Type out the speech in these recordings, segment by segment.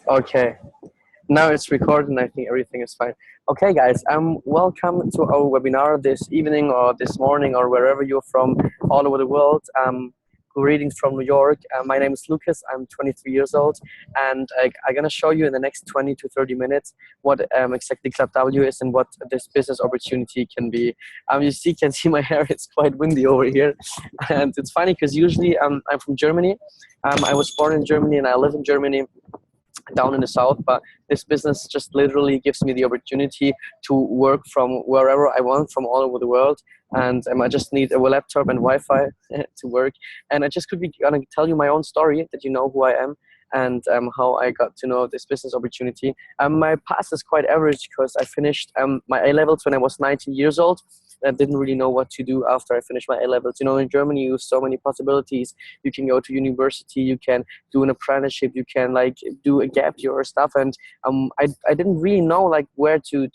Okay, now it's recorded and I think everything is fine. Okay, guys, welcome to our webinar this evening or this morning or wherever you're from all over the world. Greetings from New York. My name is Lucas. I'm 23 years old, and I'm gonna show you in the next 20 to 30 minutes what exactly Club W is and what this business opportunity can be. Can see my hair. It's quite windy over here, and it's funny because usually I'm from Germany. I was born in Germany and I live in Germany down in the south, but this business just literally gives me the opportunity to work from wherever I want from all over the world. And I just need a laptop and Wi-Fi to work. And I just gonna tell you my own story that you know who I am and how I got to know this business opportunity. My past is quite average because I finished my A-levels when I was 19 years old. I didn't really know what to do after I finished my A-levels. You know, in Germany, you have so many possibilities. You can go to university, you can do an apprenticeship, you can like do a gap year or stuff. And I didn't really know like where to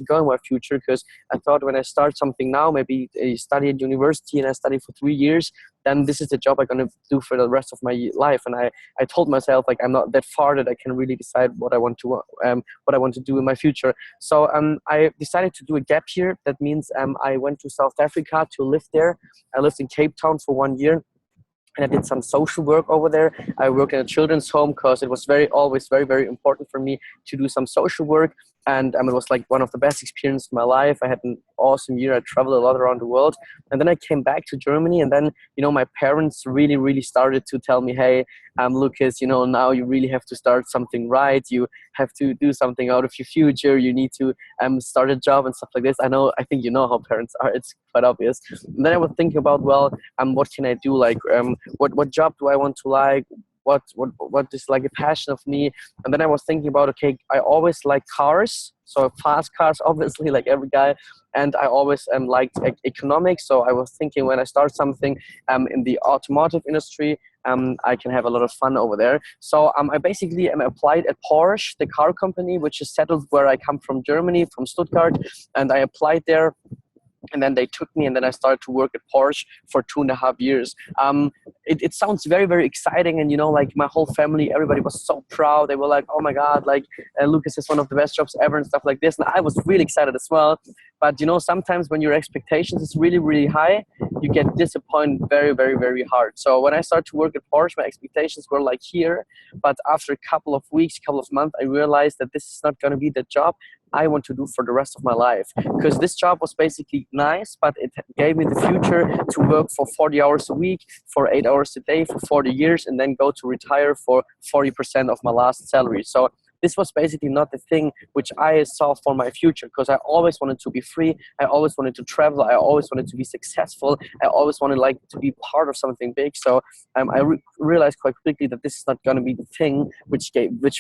go in my future, because I thought when I start something now, maybe I study at university and I study for 3 years, then this is the job I'm gonna do for the rest of my life. And I told myself like I'm not that far that I can really decide what I want to do in my future. So I decided to do a gap year. That means I went to South Africa to live there. I lived in Cape Town for 1 year. And I did some social work over there. I worked in a children's home because it was always very, very important for me to do some social work. And it was like one of the best experiences of my life. I had an awesome year. I traveled a lot around the world. And then I came back to Germany. And then, you know, my parents really, really started to tell me, hey, Lucas, you know, now you really have to start something right. You have to do something out of your future. You need to start a job and stuff like this. I think you know how parents are. It's quite obvious. And then I was thinking about, well, what can I do? Like, what job do I want to like? What is like a passion of me? And then I was thinking about, okay, I always like cars, so fast cars, obviously, like every guy. And I always liked economics. So I was thinking when I start something in the automotive industry, I can have a lot of fun over there. So I basically applied at Porsche, the car company, which is settled where I come from, Germany, from Stuttgart. And I applied there. And then they took me, and then I started to work at Porsche for 2.5 years. It sounds very, very exciting. And, you know, like my whole family, everybody was so proud. They were like, oh my God, like Lucas is one of the best jobs ever and stuff like this. And I was really excited as well. But, you know, sometimes when your expectations is really, really high, you get disappointed very, very, very hard. So when I started to work at Porsche, my expectations were like here. But after a couple of weeks, couple of months, I realized that this is not going to be the job I want to do for the rest of my life, because this job was basically nice, but it gave me the future to work for 40 hours a week, for 8 hours a day, for 40 years, and then go to retire for 40% of my last salary. So this was basically not the thing which I saw for my future, because I always wanted to be free. I always wanted to travel. I always wanted to be successful. I always wanted like to be part of something big. So I realized quite quickly that this is not going to be the thing which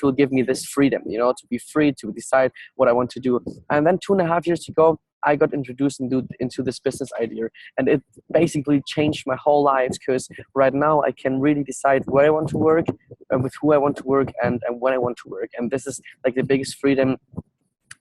will give me this freedom, you know, to be free to decide what I want to do. And then 2.5 years ago, I got introduced into this business idea, and it basically changed my whole life, because right now I can really decide where I want to work, with who I want to work, and when I want to work. And this is like the biggest freedom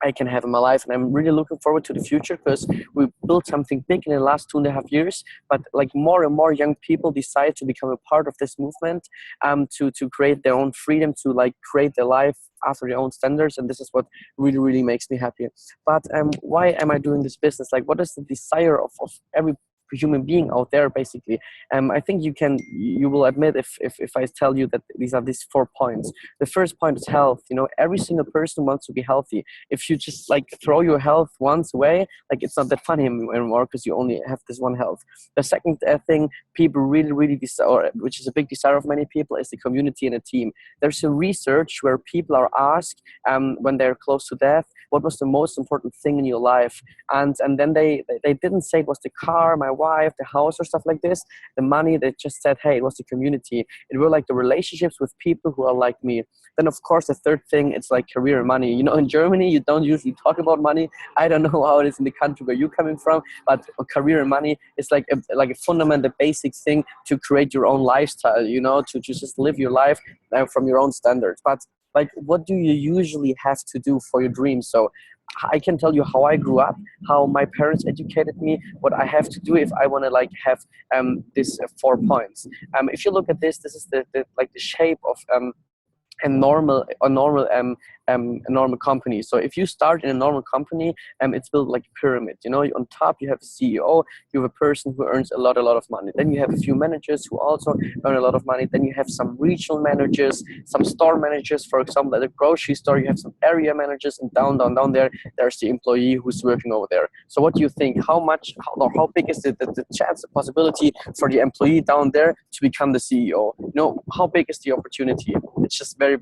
I can have in my life. And I'm really looking forward to the future, because we built something big in the last 2.5 years, but like more and more young people decide to become a part of this movement, to create their own freedom, to like create their life after their own standards. And this is what really, really makes me happy. But why am I doing this business? Like, what is the desire of every human being out there, basically? I think you will admit if I tell you that these are these 4 points. The first point is health. You know, every single person wants to be healthy. If you just like throw your health once away, like it's not that funny anymore, because you only have this one health. The second thing people really, really desire, which is a big desire of many people, is the community and a team. There's a research where people are asked when they're close to death, what was the most important thing in your life? And then they didn't say it was the car, my wife, the house, or stuff like this, the money. They just said, hey, it was the community. It were like the relationships with people who are like me. Then of course the third thing, it's like career and money. You know, in Germany you don't usually talk about money. I don't know how it is in the country where you're coming from, but career and money is like a fundamental, basic thing to create your own lifestyle, you know, to just live your life from your own standards. But like, what do you usually have to do for your dreams? So I can tell you how I grew up, how my parents educated me, what I have to do if I want to like have these 4 points. If you look at this, this is the shape of a normal company. So if you start in a normal company, it's built like a pyramid. You know, on top you have a CEO, you have a person who earns a lot of money. Then you have a few managers who also earn a lot of money. Then you have some regional managers, some store managers. For example, at a grocery store, you have some area managers, and down there, there's the employee who's working over there. So what do you think? How big is the chance, the possibility for the employee down there to become the CEO? You know, how big is the opportunity? It's just very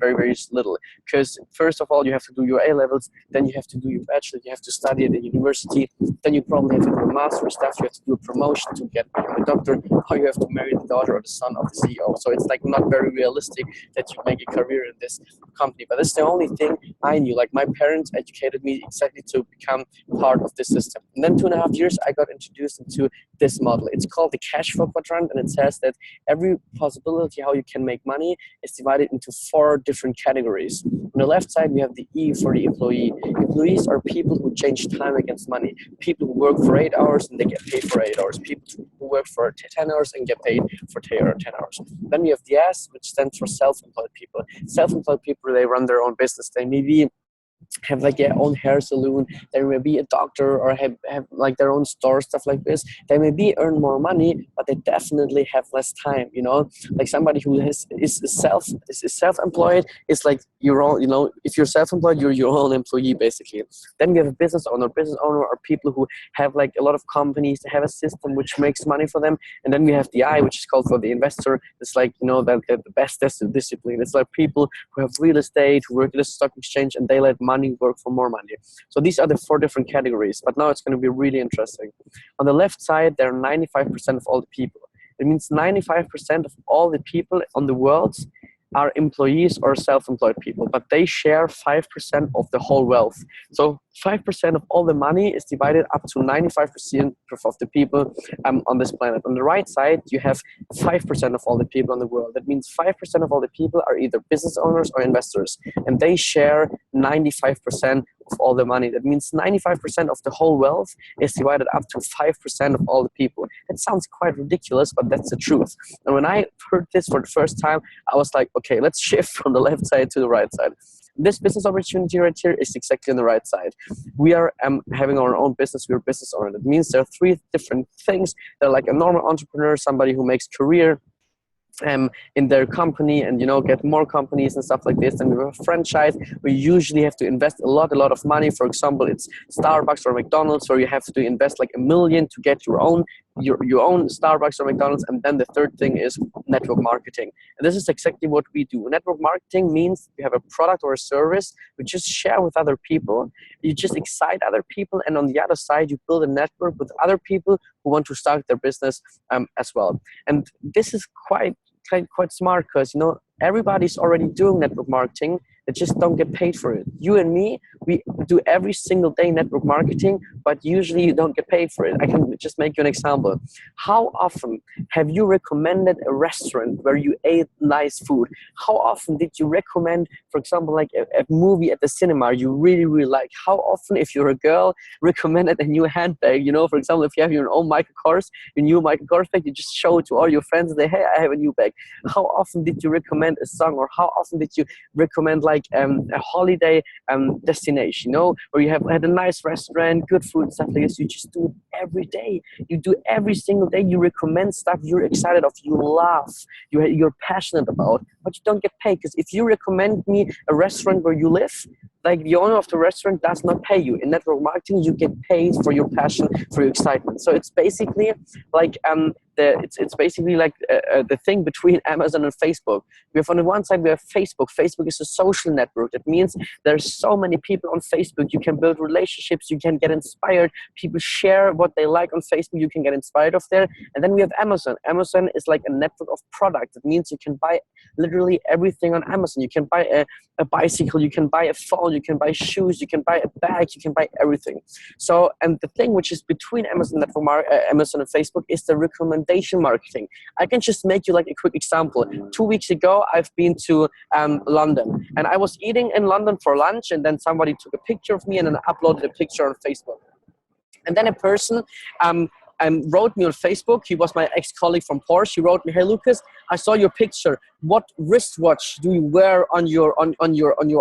little, because first of all you have to do your A levels, then you have to do your bachelor, you have to study at the university, then you probably have to do a master stuff, you have to do a promotion to get become a doctor, how you have to marry the daughter or the son of the CEO. So it's like not very realistic that you make a career in this company. But that's the only thing I knew. Like my parents educated me exactly to become part of this system. And then 2.5 years I got introduced into this model. It's called the cash flow quadrant, and it says that every possibility how you can make money is divided into 4 different categories. On the left side, we have the E for the employee. Employees are people who change time against money. People who work for 8 hours and they get paid for 8 hours. People who work for 10 hours and get paid for 10 hours. Then we have the S, which stands for self-employed people. Self-employed people, they run their own business. They maybe have like their own hair salon, they may be a doctor, or have like their own store, stuff like this. They may be earn more money, but they definitely have less time, you know. Like somebody who is self-employed is like your own, you know, if you're self-employed, you're your own employee basically. Then we have a business owner. Business owner are people who have like a lot of companies, they have a system which makes money for them. And then we have the I, which is called for the investor. It's like, you know, that the best discipline. It's like people who have real estate, who work at the stock exchange, and they let money work for more money. So these are the 4 different categories, but now it's going to be really interesting. On the left side, there are 95% of all the people. It means 95% of all the people on the world are employees or self-employed people, but they share 5% of the whole wealth. So 5% of all the money is divided up to 95% of the people on this planet. On the right side, you have 5% of all the people in the world. That means 5% of all the people are either business owners or investors, and they share 95% of all the money. That means 95% of the whole wealth is divided up to 5% of all the people. It sounds quite ridiculous, but that's the truth. And when I heard this for the first time, I was like, okay, let's shift from the left side to the right side. This business opportunity right here is exactly on the right side. We are having our own business. We're a business owner. That means there are 3 different things. They're like a normal entrepreneur, somebody who makes career in their company and, you know, get more companies and stuff like this. And we have a franchise. We usually have to invest a lot of money. For example, it's Starbucks or McDonald's, where you have to invest like $1 million to get your own Starbucks or McDonald's. And then the third thing is network marketing. And this is exactly what we do. Network marketing means you have a product or a service you just share with other people. You just excite other people, and on the other side, you build a network with other people who want to start their business as well. And this is quite smart, because, you know, everybody's already doing network marketing. They just don't get paid for it. You and me, we do every single day network marketing, but usually you don't get paid for it. I can just make you an example. How often have you recommended a restaurant where you ate nice food? How often did you recommend, for example, like a movie at the cinema you really like? How often, if you're a girl, recommended a new handbag? You know, for example, if you have your own Michael Kors, your new Michael Kors bag, you just show it to all your friends and say, hey, I have a new bag. How often did you recommend a song, or how often did you recommend like a holiday destination, you know, where you have had a nice restaurant, good food, stuff like this? You just do it every day. You do every single day. You recommend stuff you're excited of, you love, you're passionate about, but you don't get paid. Because if you recommend me a restaurant where you live, like the owner of the restaurant does not pay you. In network marketing, you get paid for your passion, for your excitement. So it's basically like it's basically like the thing between Amazon and Facebook. We have on the one side, we have Facebook. Facebook is a social network. That means there's so many people on Facebook. You can build relationships. You can get inspired. People share what they like on Facebook. You can get inspired of there. And then we have Amazon. Amazon is like a network of products. It means you can buy literally everything on Amazon. You can buy a bicycle. You can buy a phone. You can buy shoes. You can buy a bag. You can buy everything. So, and the thing which is between Amazon and Facebook is the recommendation marketing. I can just make you like a quick example. 2 weeks ago, I've been to London, and I was eating in London for lunch, and then somebody took a picture of me and then uploaded a picture on Facebook. And then a person wrote me on Facebook. He was my ex-colleague from Porsche. He wrote me, "Hey Lucas, I saw your picture. What wristwatch do you wear on your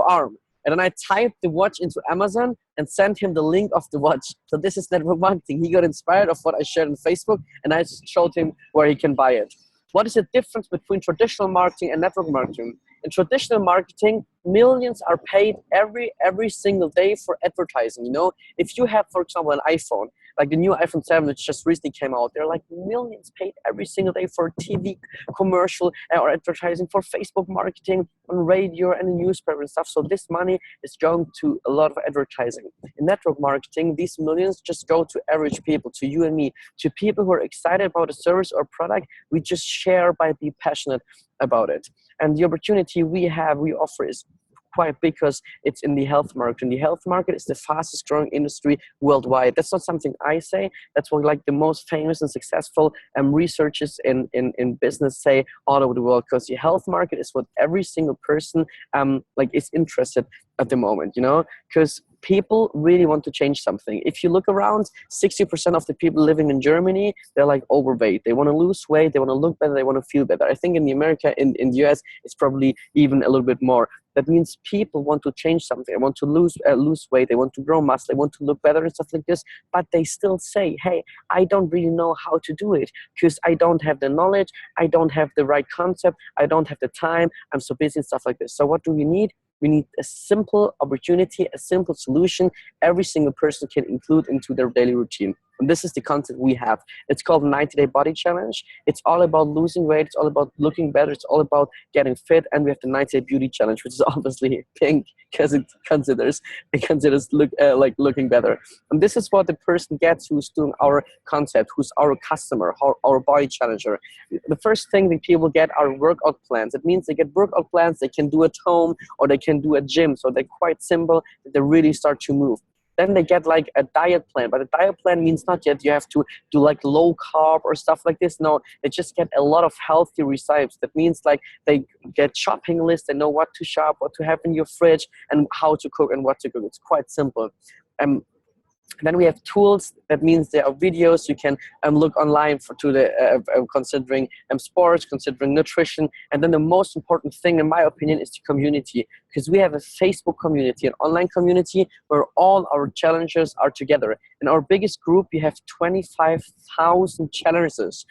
arm?" And then I typed the watch into Amazon and sent him the link of the watch. So this is network marketing. He got inspired of what I shared on Facebook, and I showed him where he can buy it. What is the difference between traditional marketing and network marketing? In traditional marketing, millions are paid every single day for advertising. You know, if you have, for example, an iPhone, like the new iPhone 7, which just recently came out, there are like millions paid every single day for TV commercial or advertising, for Facebook marketing, on radio and the newspaper and stuff. So this money is going to a lot of advertising. In network marketing, these millions just go to average people, to you and me, to people who are excited about a service or product. We just share by being passionate about it. And the opportunity we offer is quite big because it's in the health market. And the health market is the fastest growing industry worldwide. That's not something I say. That's what like the most famous and successful researchers in business say all over the world, because the health market is what every single person like is interested at the moment, you know, because people really want to change something. If you look around, 60% of the people living in Germany, they're like overweight. They want to lose weight, they want to look better, they want to feel better. I think in the US, it's probably even a little bit more. That means people want to change something. They want to lose weight, they want to grow muscle, they want to look better and stuff like this, but they still say, hey, I don't really know how to do it because I don't have the knowledge, I don't have the right concept, I don't have the time, I'm so busy and stuff like this. So what do we need? We need a simple opportunity, a simple solution every single person can include into their daily routine. And this is the concept we have. It's called 90-Day Body Challenge. It's all about losing weight. It's all about looking better. It's all about getting fit. And we have the 90-Day Beauty Challenge, which is obviously pink because it considers like looking better. And this is what the person gets who's doing our concept, who's our customer, our body challenger. The first thing that people get are workout plans. It means they get workout plans they can do at home or they can do at gym. So they're quite simple that they really start to move. Then they get like a diet plan, but a diet plan means not yet you have to do like low carb or stuff like this. No, they just get a lot of healthy recipes. That means like they get shopping lists, they know what to shop, what to have in your fridge, and how to cook and what to cook. It's quite simple. Then we have tools. That means there are videos you can look online considering sports, considering nutrition. And then the most important thing, in my opinion, is the community, because we have a Facebook community, an online community where all our challengers are together. In our biggest group, we have 25,000 challenges.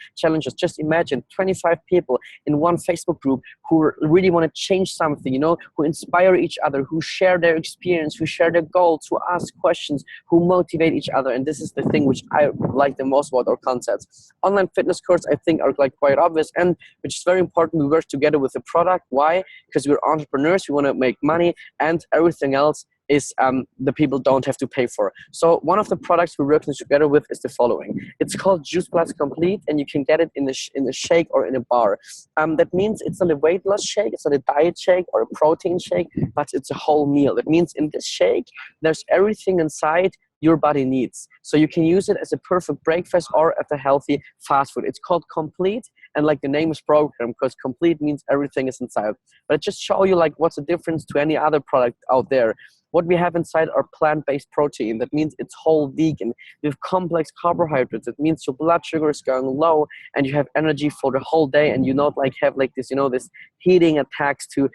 Just imagine 25 people in one Facebook group who really want to change something, you know, who inspire each other, who share their experience, who share their goals, who ask questions, who motivate each other. And this is the thing which I like the most about our concepts. Online fitness courses, I think, are like quite obvious, and which is very important. We work together with the product. Why? Because we're entrepreneurs. We want to make money, and everything else is the people don't have to pay for. So one of the products we're working together with is the following. It's called Juice Plus Complete, and you can get it in a shake or in a bar. That means it's not a weight loss shake, it's not a diet shake or a protein shake, but it's a whole meal. That means in this shake, there's everything inside your body needs. So you can use it as a perfect breakfast or as a healthy fast food. It's called Complete, and like the name is program, because complete means everything is inside. But I just show you like what's the difference to any other product out there. What we have inside are plant-based protein. That means it's whole vegan. We have complex carbohydrates. It means your blood sugar is going low and you have energy for the whole day, and you not like have like this, you know, this heating attacks to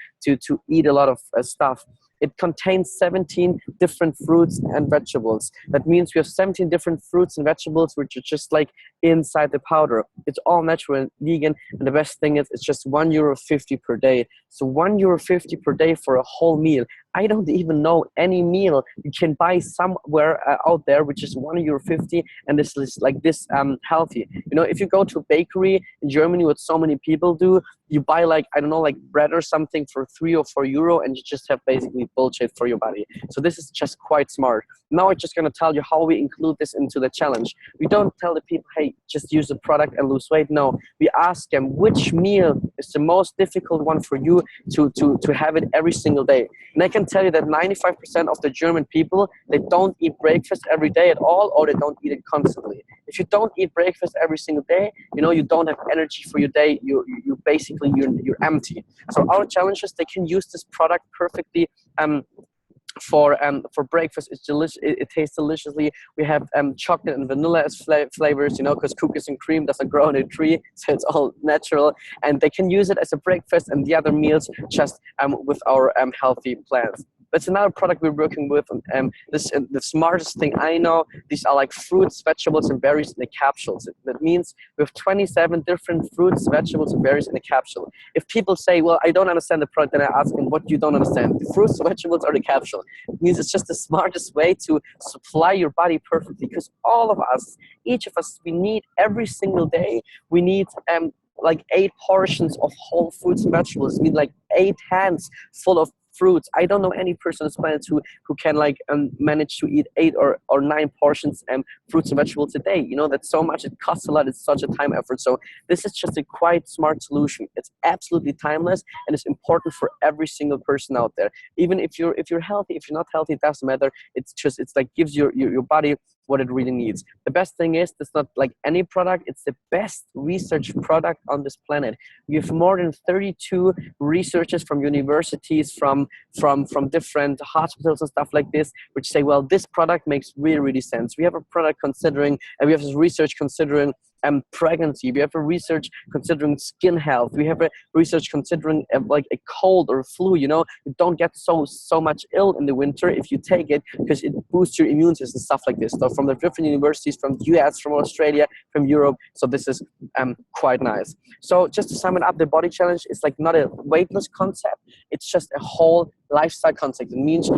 eat a lot of stuff. It contains 17 different fruits and vegetables. That means we have 17 different fruits and vegetables which are just like inside the powder. It's all natural and vegan, and the best thing is it's just €1.50 per day. So €1.50 per day for a whole meal. I don't even know any meal you can buy somewhere out there which is €1.50 and this is like this healthy. You know, if you go to a bakery in Germany, what so many people do, you buy like, I don't know, like bread or something for €3 or €4, and you just have basically bullshit for your body. So this is just quite smart. Now I'm just going to tell you how we include this into the challenge. We don't tell the people, hey, just use the product and lose weight. No, we ask them which meal is the most difficult one for you to have it every single day. And I can tell you that 95% of the German people, they don't eat breakfast every day at all, or they don't eat it constantly. If you don't eat breakfast every single day, you know, you don't have energy for your day. You basically, you're empty. So our challenges, they can use this product perfectly for breakfast. It's delicious. It tastes deliciously. We have chocolate and vanilla as flavors, you know, because cookies and cream doesn't grow on a tree, so it's all natural. And they can use it as a breakfast, and the other meals just with our healthy plans. That's another product we're working with. The smartest thing I know, these are like fruits, vegetables, and berries in the capsules. That means we have 27 different fruits, vegetables, and berries in a capsule. If people say, well, I don't understand the product, then I ask them, what you don't understand? The fruits, vegetables, or the capsule? It means it's just the smartest way to supply your body perfectly, because all of us, each of us, we need every single day, we need like 8 portions of whole fruits and vegetables. I mean, like 8 hands full of fruits. I don't know any person on this planet who can like manage to eat 8 or 9 portions fruits and vegetables a day. You know, that's so much. It costs a lot. It's such a time effort. So this is just a quite smart solution. It's absolutely timeless, and it's important for every single person out there. Even if you're healthy, if you're not healthy, it doesn't matter. It's like gives your body what it really needs. The best thing is, it's not like any product, it's the best research product on this planet. We have more than 32 researchers from universities, from different hospitals and stuff like this, which say, well, this product makes really sense. We have a product considering, and we have this research considering pregnancy. We have a research considering skin health. We have a research considering like a cold or a flu. You know, you don't get so much ill in the winter if you take it, because it boosts your immune system, stuff like this. So from the different universities, from the US, from Australia, from Europe. So this is quite nice. So just to sum it up, the body challenge is like not a weight loss concept. It's just a whole lifestyle concept. It means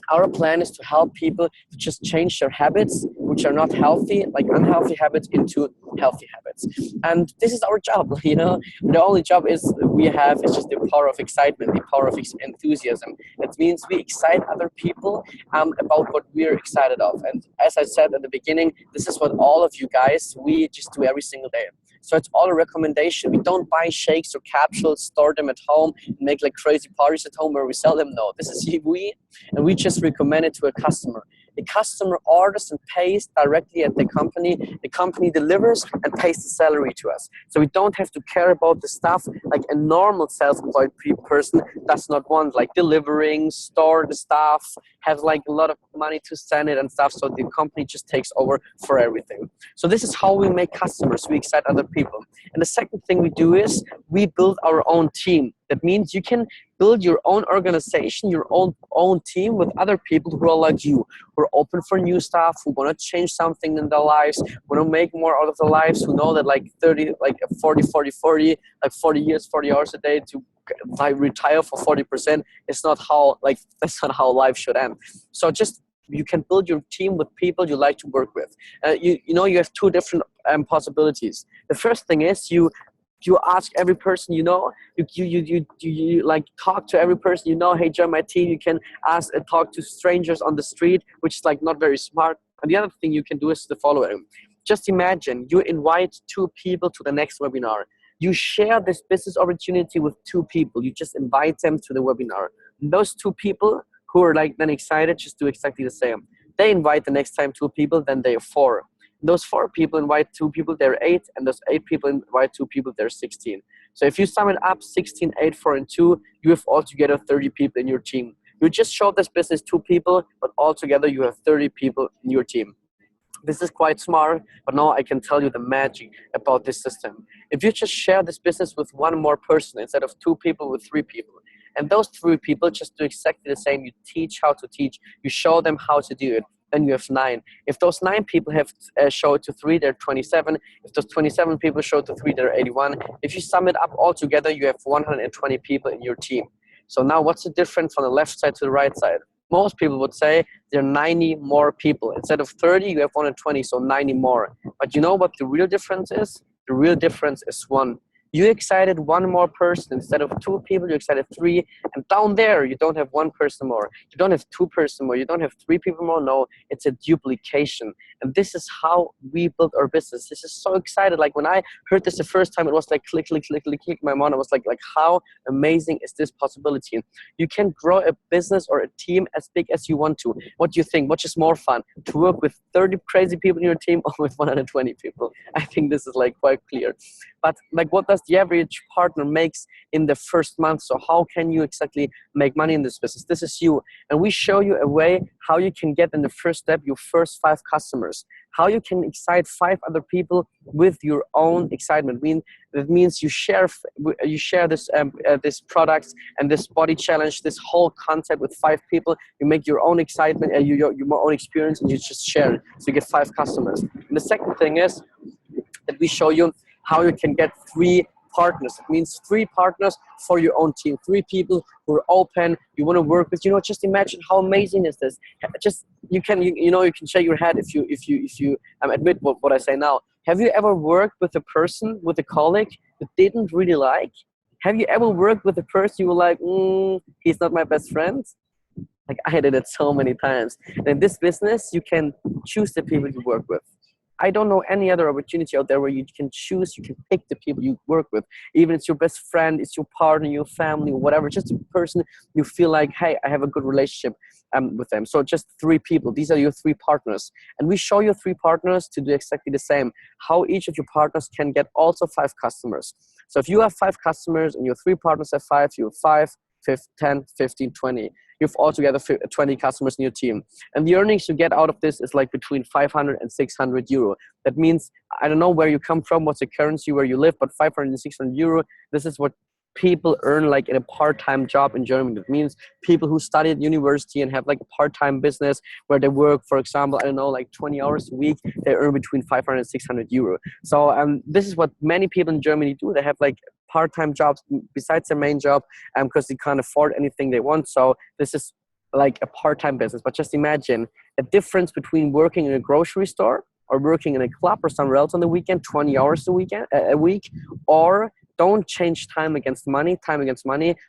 our plan is to help people to just change their habits, which are not healthy, like unhealthy habits, into healthy habits. And this is our job, you know. The only job we have is just the power of excitement, the power of enthusiasm. It means we excite other people about what we're excited of. And as I said at the beginning, this is what all of you guys, we just do every single day. So it's all a recommendation. We don't buy shakes or capsules, store them at home, and make like crazy parties at home where we sell them. No, this is and we just recommend it to a customer. The customer orders and pays directly at the company. The company delivers and pays the salary to us. So we don't have to care about the stuff like a normal self-employed person does not want, like delivering, store the stuff, have like a lot of money to send it and stuff. So the company just takes over for everything. So this is how we make customers. We excite other people. And the second thing we do is we build our own team. That means you can build your own organization, your own team with other people who are like you, who are open for new stuff, who want to change something in their lives, want to make more out of their lives, who know that like 40 years, 40 hours a day to like retire for 40% is not how, like, that's not how life should end. So just, you can build your team with people you like to work with. You know, you have 2 different possibilities. The first thing is you ask every person you know, you like talk to every person you know, hey, join my team. You can ask and talk to strangers on the street, which is like not very smart. And the other thing you can do is the following. Just imagine you invite 2 people to the next webinar. You share this business opportunity with 2 people. You just invite them to the webinar. And those 2 people who are like then excited just do exactly the same. They invite the next time 2 people, then they are 4. Those 4 people invite 2 people, they're 8, and those 8 people invite 2 people, they're 16. So if you sum it up, 16, 8, 4, and 2, you have altogether 30 people in your team. You just showed this business 2 people, but altogether you have 30 people in your team. This is quite smart, but now I can tell you the magic about this system. If you just share this business with 1 more person instead of 2 people with 3 people, and those 3 people just do exactly the same, you teach how to teach, you show them how to do it, then you have 9. If those 9 people have showed to 3, they're 27. If those 27 people show to 3, they're 81. If you sum it up all together, you have 120 people in your team. So now what's the difference from the left side to the right side? Most people would say there are 90 more people. Instead of 30, you have 120, so 90 more. But you know what the real difference is? The real difference is 1. You excited 1 more person. Instead of 2 people, you excited 3. And down there, you don't have 1 person more. You don't have 2 person more. You don't have 3 people more. No, it's a duplication. And this is how we build our business. This is so excited. Like when I heard this the first time, it was like click, click, click, click, click. My mind was like how amazing is this possibility? You can grow a business or a team as big as you want to. What do you think? Which is more fun? To work with 30 crazy people in your team or with 120 people? I think this is like quite clear. But like, what does customers the average partner makes in the first month. So how can you exactly make money in this business? This is you. And we show you a way how you can get in the first step your first 5 customers, how you can excite 5 other people with your own excitement. That means you share this this products and this body challenge, this whole concept with 5 people. You make your own excitement and your own experience, and you just share it. So you get 5 customers. And the second thing is that we show you how you can get 3 partners. It means 3 partners for your own team, 3 people who are open, you want to work with. Just imagine how amazing is this. Just you can shake your head if you admit what I say now. Have you ever worked with a person, with a colleague that didn't really like? Have you ever worked with a person you were like, he's not my best friend? Like, I did it so many times. And in this business, you can choose the people you work with. I don't know any other opportunity out there where you can choose, you can pick the people you work with. Even it's your best friend, it's your partner, your family, or whatever, just a person you feel like, hey, I have a good relationship with them. So just 3 people, these are your 3 partners. And we show you 3 partners to do exactly the same, how each of your partners can get also 5 customers. So if you have 5 customers and your 3 partners have 5, you have 5, 10, 15, 20. You've altogether 20 customers in your team. And the earnings you get out of this is like between 500 and 600 euro. That means, I don't know where you come from, what's the currency where you live, but 500 and 600 euro, this is what people earn like in a part-time job in Germany. That means people who study at university and have like a part-time business where they work, for example, I don't know, like 20 hours a week, they earn between 500 and 600 euro. So this is what many people in Germany do. They have like part-time jobs besides their main job because they can't afford anything they want. So this is like a part-time business. But just imagine a difference between working in a grocery store or working in a club or somewhere else on the weekend, 20 hours a week, or don't change time against money,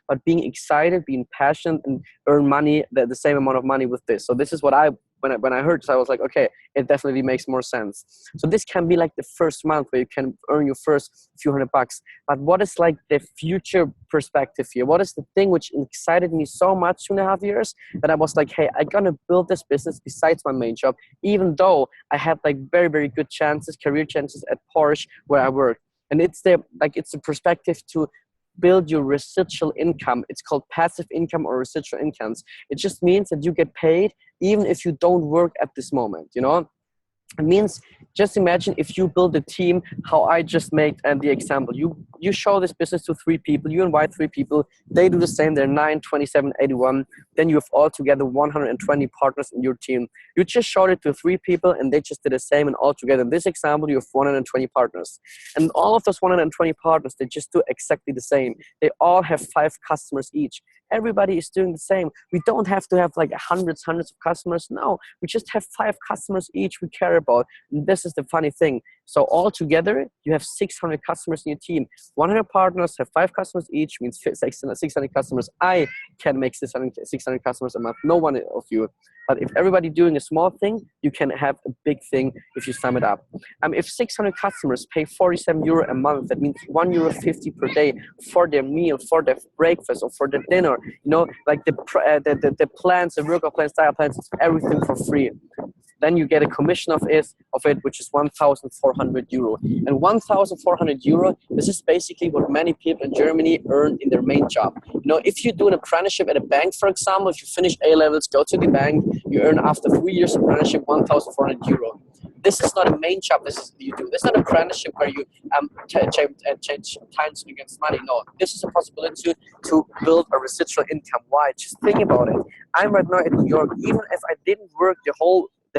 but being excited, being passionate, and earn money, the same amount of money with this. So this is what when I heard this, I was like, okay, it definitely makes more sense. So this can be like the first month where you can earn your first few $100. But what is like the future perspective here? What is the thing which excited me so much 2.5 years that I was like, hey, I'm gonna build this business besides my main job, even though I had like very, very good chances, career chances at Porsche where I work. And it's the perspective to build your residual income. It's called passive income or residual incomes. It just means that you get paid even if you don't work at this moment, It means, just imagine if you build a team, how I just made the example. You show this business to 3 people, you invite 3 people, they do the same, they're 9, 27, 81, then you have altogether 120 partners in your team. You just showed it to 3 people and they just did the same, and altogether in this example you have 120 partners. And all of those 120 partners, they just do exactly the same. They all have 5 customers each. Everybody is doing the same. We don't have to have like hundreds of customers. No, we just have 5 customers each we care about. And this is the funny thing. So all together, you have 600 customers in your team. 100 partners have 5 customers each, means 600 customers. I can make 600 customers a month. No one of you. But if everybody doing a small thing, you can have a big thing if you sum it up. If 600 customers pay 47 euro a month, that means €1.50 per day for their meal, for their breakfast, or for their dinner. Like the plans, the workout plans, diet plans, everything for free. Then you get a commission of it, which is 1,400 euro. And 1,400 euro, this is basically what many people in Germany earn in their main job. If you do an apprenticeship at a bank, for example, if you finish A-levels, go to the bank, you earn after 3 years of apprenticeship 1,400 euro. This is not a main job. This is not an apprenticeship where you change times against money. No, this is a possibility to build a residual income. Why? Just think about it. I'm right now in New York. Even if I didn't work the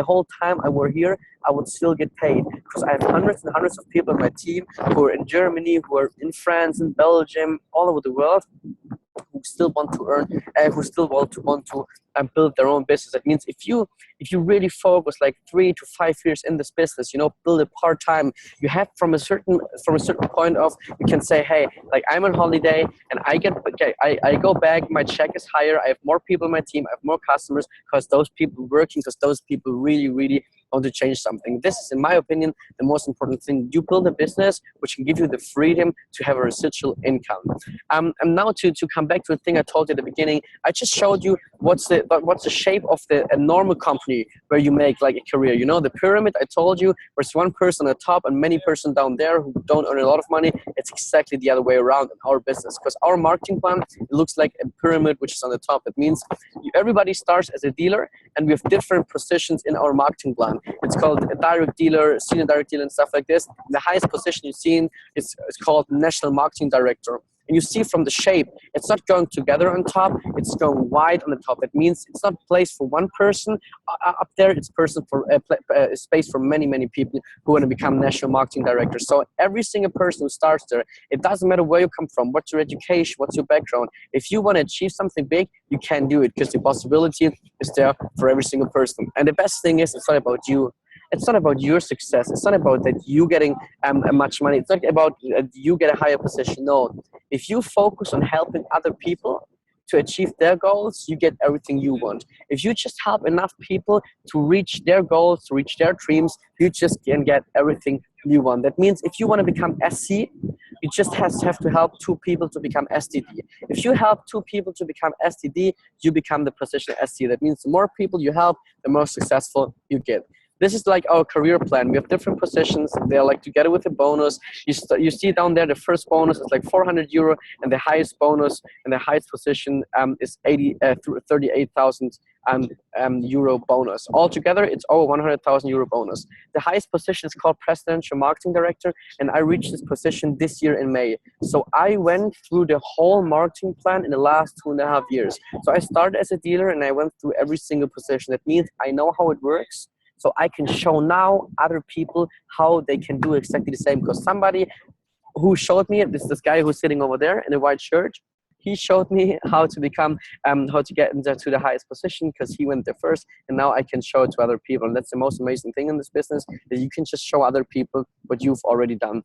whole time I were here, I would still get paid because I have hundreds and hundreds of people on my team who are in Germany, who are in France, in Belgium, all over the world, who still want to earn, who still want to build their own business. That means if you really focus like 3 to 5 years in this business, build it part-time, you have from a certain point of, you can say, hey, like I'm on holiday and I go back, my check is higher, I have more people in my team, I have more customers because those people working, because those people really, really want to change something. This is, in my opinion, the most important thing. You build a business which can give you the freedom to have a residual income. And now to come back to the thing I told you at the beginning, I just showed you what's the shape of a normal company where you make like a career. You know, the pyramid I told you, there's one person on the top and many person down there who don't earn a lot of money. It's exactly the other way around in our business, because our marketing plan, it looks like a pyramid which is on the top. It means everybody starts as a dealer, and we have different positions in our marketing plan. It's called a direct dealer, senior direct dealer, and stuff like this. The highest position you've seen is called national marketing director. And you see from the shape, it's not going together on top, it's going wide on the top. It means it's not placed for one person up there, it's space for many, many people who want to become national marketing directors. So every single person who starts there, it doesn't matter where you come from, what's your education, what's your background. If you want to achieve something big, you can do it, because the possibility is there for every single person. And the best thing is, it's not about you. It's not about your success. It's not about that you getting much money. It's not about you get a higher position. No. If you focus on helping other people to achieve their goals, you get everything you want. If you just help enough people to reach their goals, to reach their dreams, you just can get everything you want. That means if you want to become SC, you just have to help 2 people to become STD. If you help 2 people to become STD, you become the position SC. That means the more people you help, the more successful you get. This is like our career plan. We have different positions. They're like together with a bonus. You see down there, the first bonus is like 400 euro, and the highest bonus and the highest position is 38,000 euro bonus. Altogether, it's over 100,000 euro bonus. The highest position is called Presidential Marketing Director, and I reached this position this year in May. So I went through the whole marketing plan in the last 2.5 years. So I started as a dealer, and I went through every single position. That means I know how it works. So I can show now other people how they can do exactly the same. Because somebody who showed me, this guy who's sitting over there in a white shirt, he showed me how to become, how to get into the highest position, because he went there first, and now I can show it to other people. And that's the most amazing thing in this business, that you can just show other people what you've already done.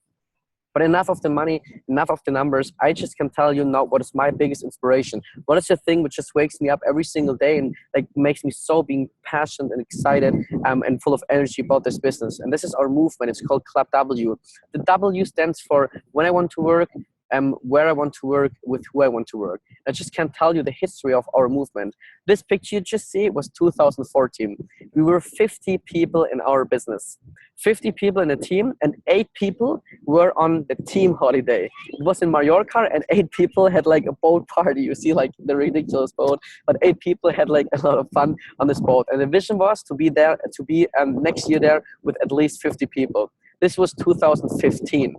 But enough of the money, enough of the numbers. I just can tell you now what is my biggest inspiration. What is the thing which just wakes me up every single day and like makes me so being passionate and excited and full of energy about this business. And this is our movement. It's called Club W. The W stands for when I want to work, where I want to work, with who I want to work. I just can't tell you the history of our movement. This picture you just see was 2014. We were 50 people in our business. 50 people in a team, and 8 people were on the team holiday. It was in Mallorca, and 8 people had like a boat party. You see like the ridiculous boat, but 8 people had like a lot of fun on this boat. And the vision was to be there, next year there with at least 50 people. This was 2015.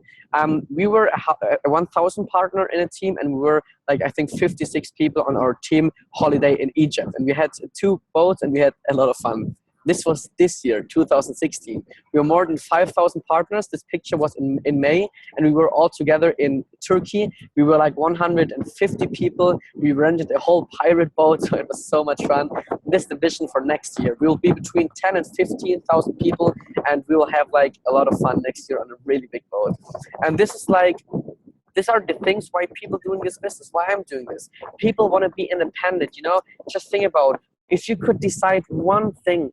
We were a 1,000 partner in a team, and we were like, I think 56 people on our team holiday in Egypt. And we had 2 boats, and we had a lot of fun. This was this year, 2016. We were more than 5,000 partners. This picture was in May, and we were all together in Turkey. We were like 150 people. We rented a whole pirate boat, so it was so much fun. This is the vision for next year. We will be between 10 and 15,000 people, and we will have like a lot of fun next year on a really big boat. And this is like, these are the things why people doing this business, why I'm doing this. People want to be independent, you know? Just think about, if you could decide one thing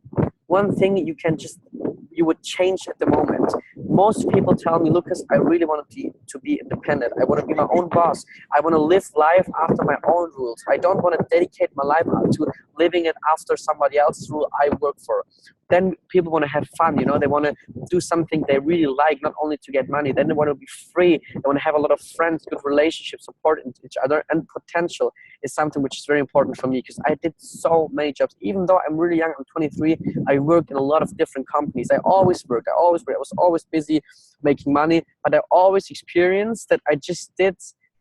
you would change at the moment. Most people tell me, Lucas, I really want to be independent. I want to be my own boss. I want to live life after my own rules. I don't want to dedicate my life to living it after somebody else's rule I work for. Then people want to have fun, you know, they want to do something they really like, not only to get money. Then they want to be free. They want to have a lot of friends, good relationships, support each other, and potential is something which is very important for me, because I did so many jobs. Even though I'm really young, I'm 23, I work in a lot of different companies. I always worked. I was always busy making money, but I always experienced that I just did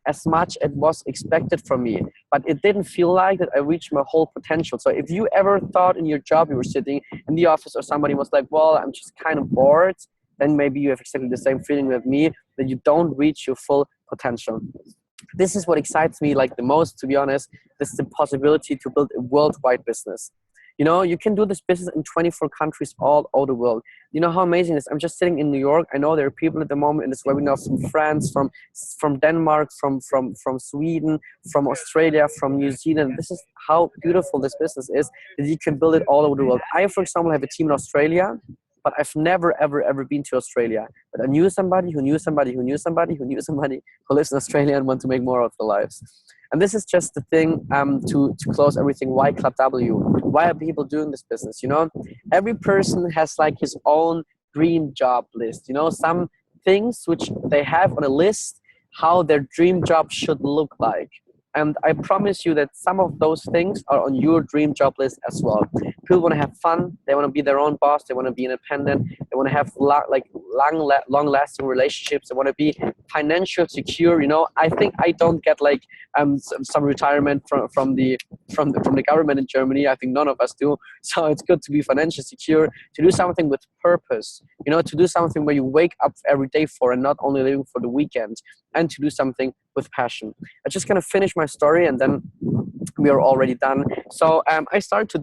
as much as was expected from me, but it didn't feel like that I reached my whole potential. So if you ever thought in your job you were sitting in the office, or somebody was like, well, I'm just kind of bored, then maybe you have exactly the same feeling with me, that you don't reach your full potential. This is what excites me like the most, to be honest. This is the possibility to build a worldwide business. You know, you can do this business in 24 countries all over the world. You know how amazing it is? I'm just sitting in New York. I know there are people at the moment in this webinar from France, from Denmark, from Sweden, from Australia, from New Zealand. This is how beautiful this business is, that you can build it all over the world. I, for example, have a team in Australia. but I've never, ever, ever been to Australia. But I knew somebody who knew somebody who knew somebody who knew somebody who lives in Australia and want to make more of their lives. And this is just the thing to close everything. Why Club W? Why are people doing this business? You know, every person has like his own dream job list. You know, some things which they have on a list, how their dream job should look like. And I promise you that some of those things are on your dream job list as well. People want to have fun. They want to be their own boss. They want to be independent. They want to have long-lasting relationships. They want to be financially secure. You know, I think I don't get like some retirement from the government in Germany. I think none of us do. So it's good to be financially secure, to do something with purpose. You know, to do something where you wake up every day for, and not only living for the weekend, and to do something with passion. I'm just gonna finish my story and then we are already done. So I started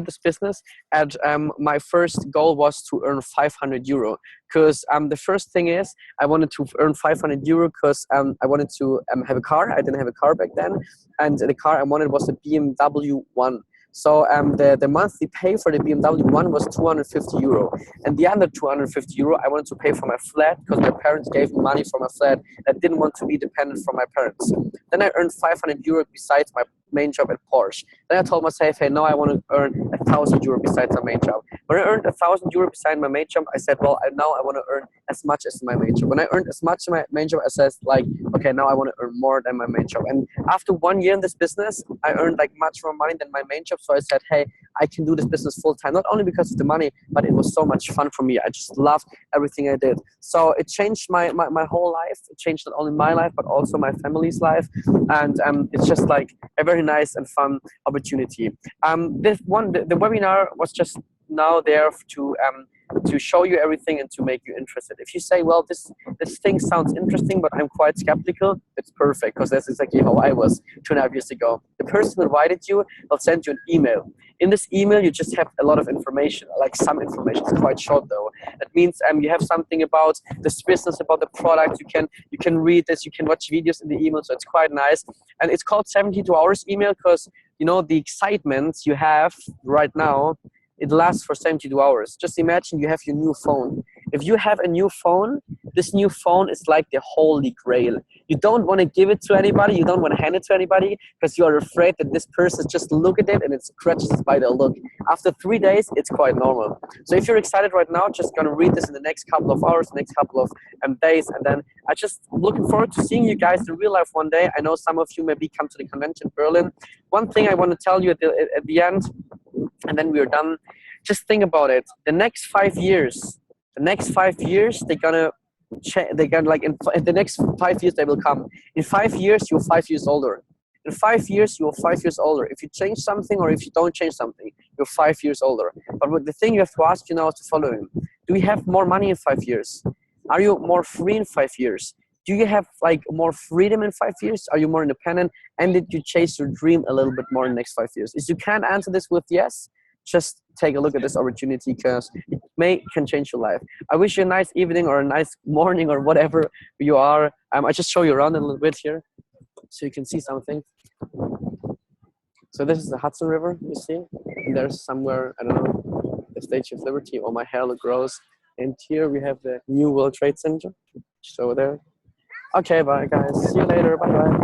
this business, and my first goal was to earn 500 euro. Because the first thing is I wanted to earn 500 euro because I wanted to have a car. I didn't have a car back then, and the car I wanted was a BMW 1. So the monthly pay for the BMW 1 was 250 euro. And the other 250 euro I wanted to pay for my flat, because my parents gave me money for my flat. I didn't want to be dependent from my parents. Then I earned 500 euro besides my main job at Porsche. Then I told myself, hey, now I want to earn 1,000 euro besides my main job. When I earned 1,000 euro beside my main job, I said, well, now I want to earn as much as my main job. When I earned as much as my main job, I said, like, okay, now I want to earn more than my main job. And after 1 year in this business, I earned like much more money than my main job. So I said, hey, I can do this business full time, not only because of the money, but it was so much fun for me. I just loved everything I did. So it changed my whole life. It changed not only my life, but also my family's life. And it's just like a very nice and fun opportunity. The webinar was just now there to show you everything and to make you interested. If you say, well, this thing sounds interesting, but I'm quite skeptical, it's perfect, because that's exactly how I was 2.5 years ago. The person who invited you will send you an email. In this email, you just have a lot of information, like some information. It's quite short though. That means you have something about this business, about the product. You can read this, you can watch videos in the email, so it's quite nice. And it's called 72 hours email because, you know, the excitement you have right now, it lasts for 72 hours. Just imagine you have your new phone. If you have a new phone, this new phone is like the holy grail. You don't want to give it to anybody. You don't want to hand it to anybody because you are afraid that this person just look at it and it scratches by the look. After 3 days, it's quite normal. So if you're excited right now, just gonna read this in the next couple of hours, next couple of days, and then I just looking forward to seeing you guys in real life one day. I know some of you maybe come to the convention in Berlin. One thing I want to tell you at the end, and then we're done. Just think about it. The next 5 years, they're gonna like in the next 5 years they will come. In 5 years, you're 5 years older. In 5 years, you're 5 years older. If you change something or if you don't change something, you're 5 years older. But the thing you have to ask you now is the following: do we have more money in 5 years? Are you more free in 5 years? Do you have like more freedom in 5 years? Are you more independent? And did you chase your dream a little bit more in the next 5 years? If you can't answer this with yes, just take a look at this opportunity because it can change your life. I wish you a nice evening or a nice morning or whatever you are. I just show you around a little bit here so you can see something. So this is the Hudson River, you see? And there's somewhere, I don't know, the Statue of Liberty. Oh, my hair looks gross. And here we have the New World Trade Center, just over there. Okay, bye guys. See you later. Bye-bye.